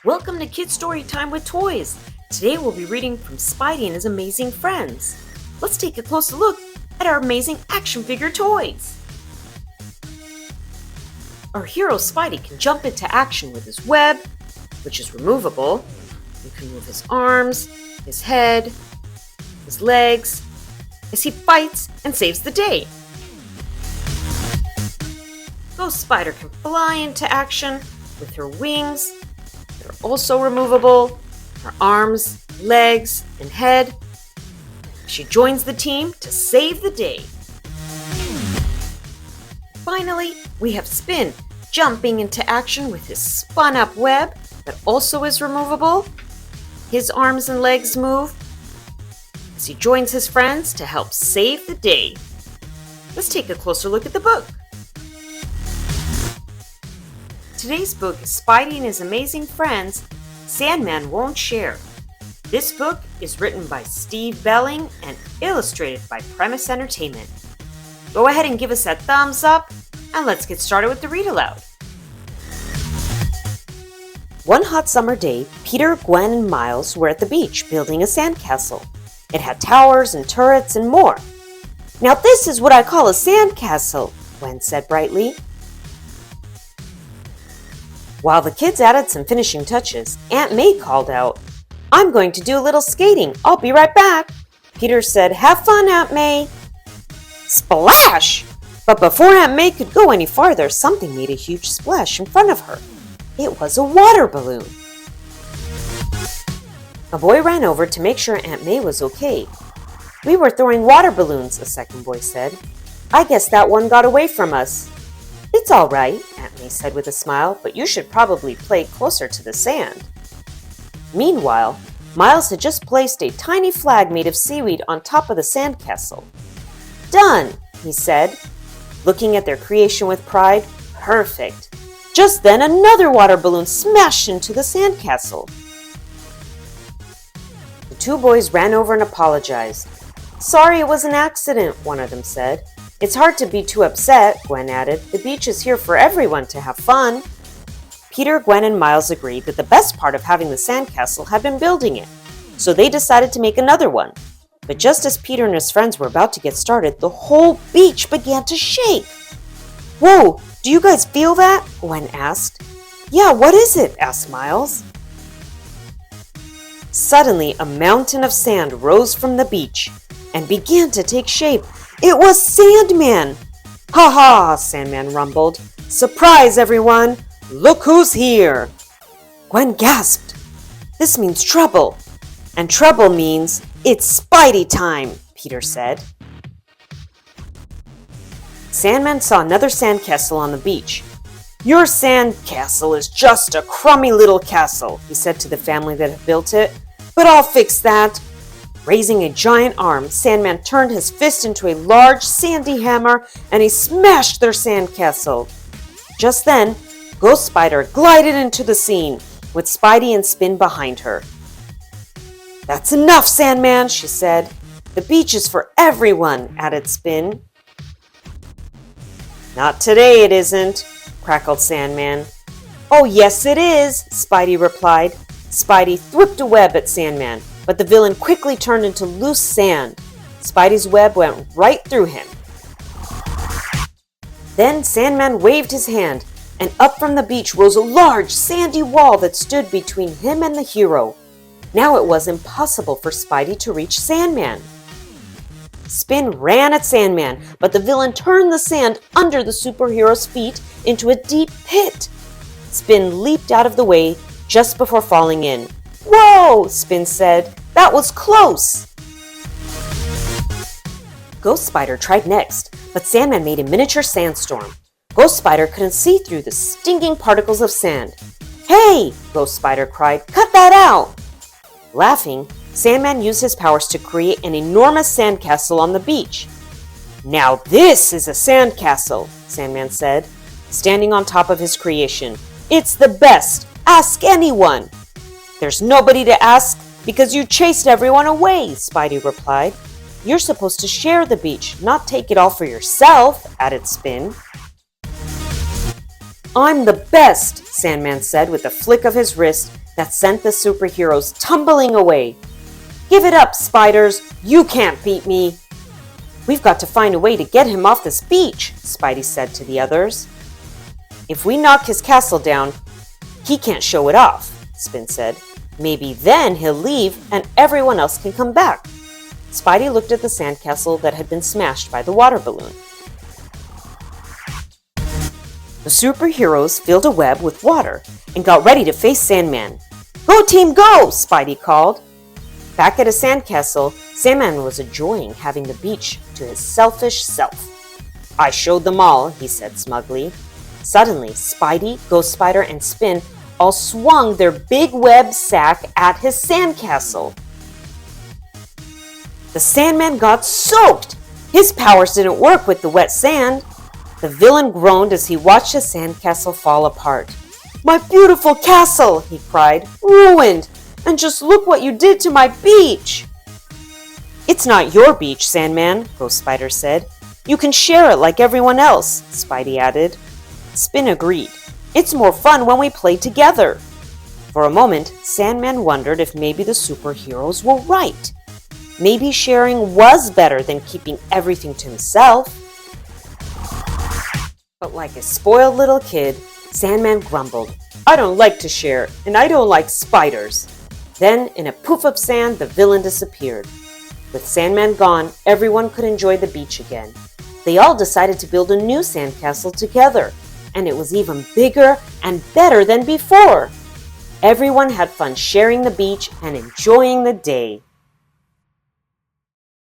Welcome to Kids Story Time with Toys. Today we'll be reading from Spidey and His Amazing Friends. Let's take a closer look at our amazing action figure toys. Our hero Spidey can jump into action with his web, which is removable. You can move his arms, his head, his legs, as he fights and saves the day. Ghost Spider can fly into action with her wings. They're also removable, her arms, legs, and head. She joins the team to save the day. Finally, we have Spin jumping into action with his spun-up web that also is removable. His arms and legs move as he joins his friends to help save the day. Let's take a closer look at the book. Today's book is Spidey and His Amazing Friends, Sandman Won't Share. This book is written by Steve Behling and illustrated by Premise Entertainment. Go ahead and give us that thumbs up, and let's get started with the read aloud. One hot summer day, Peter, Gwen, and Miles were at the beach building a sandcastle. It had towers and turrets and more. "Now this is what I call a sandcastle," Gwen said brightly. While the kids added some finishing touches, Aunt May called out, "I'm going to do a little skating. I'll be right back." Peter said, "Have fun, Aunt May." Splash! But before Aunt May could go any farther, something made a huge splash in front of her. It was a water balloon. A boy ran over to make sure Aunt May was okay. "We were throwing water balloons," a second boy said. "I guess that one got away from us." "It's all right," Aunt May said with a smile, "but you should probably play closer to the sand." Meanwhile, Miles had just placed a tiny flag made of seaweed on top of the sandcastle. "Done," he said, looking at their creation with pride. "Perfect." Just then, another water balloon smashed into the sandcastle. The two boys ran over and apologized. "Sorry, it was an accident," one of them said. "It's hard to be too upset," Gwen added. "The beach is here for everyone to have fun." Peter, Gwen, and Miles agreed that the best part of having the sandcastle had been building it, so they decided to make another one. But just as Peter and his friends were about to get started, the whole beach began to shake. "Whoa, do you guys feel that?" Gwen asked. "Yeah, what is it?" asked Miles. Suddenly, a mountain of sand rose from the beach and began to take shape. It was Sandman! "Ha ha!" Sandman rumbled. "Surprise, everyone! Look who's here!" Gwen gasped. "This means trouble. And trouble means it's Spidey time," Peter said. Sandman saw another sandcastle on the beach. "Your sandcastle is just a crummy little castle," he said to the family that had built it. "But I'll fix that." Raising a giant arm, Sandman turned his fist into a large sandy hammer and he smashed their sandcastle. Just then, Ghost Spider glided into the scene with Spidey and Spin behind her. "That's enough, Sandman," she said. "The beach is for everyone," added Spin. "Not today, it isn't," crackled Sandman. "Oh, yes, it is," Spidey replied. Spidey whipped a web at Sandman, but the villain quickly turned into loose sand. Spidey's web went right through him. Then Sandman waved his hand, and up from the beach rose a large sandy wall that stood between him and the hero. Now it was impossible for Spidey to reach Sandman. Spin ran at Sandman, but the villain turned the sand under the superhero's feet into a deep pit. Spin leaped out of the way just before falling in. "Whoa!" Spin said. "That was close!" Ghost Spider tried next, but Sandman made a miniature sandstorm. Ghost Spider couldn't see through the stinging particles of sand. "Hey!" Ghost Spider cried. "Cut that out!" Laughing, Sandman used his powers to create an enormous sandcastle on the beach. "Now this is a sandcastle," Sandman said, standing on top of his creation. "It's the best! Ask anyone!" "There's nobody to ask because you chased everyone away," Spidey replied. "You're supposed to share the beach, not take it all for yourself," added Spin. "I'm the best," Sandman said with a flick of his wrist, that sent the superheroes tumbling away. "Give it up, spiders! You can't beat me!" "We've got to find a way to get him off this beach," Spidey said to the others. "If we knock his castle down, he can't show it off," Spin said. "Maybe then he'll leave and everyone else can come back." Spidey looked at the sandcastle that had been smashed by the water balloon. The superheroes filled a web with water and got ready to face Sandman. "Go, team, go!" Spidey called. Back at his sandcastle, Sandman was enjoying having the beach to his selfish self. "I showed them all," he said smugly. Suddenly, Spidey, Ghost Spider, and Spin all swung their big web sack at his sandcastle. The Sandman got soaked! His powers didn't work with the wet sand. The villain groaned as he watched his sandcastle fall apart. "My beautiful castle!" he cried. "Ruined! And just look what you did to my beach!" "It's not your beach, Sandman," Ghost Spider said. "You can share it like everyone else," Spidey added. Spin agreed. "It's more fun when we play together." For a moment, Sandman wondered if maybe the superheroes were right. Maybe sharing was better than keeping everything to himself. But like a spoiled little kid, Sandman grumbled, "I don't like to share, and I don't like spiders." Then, in a poof of sand, the villain disappeared. With Sandman gone, everyone could enjoy the beach again. They all decided to build a new sandcastle together, and it was even bigger and better than before. Everyone had fun sharing the beach and enjoying the day.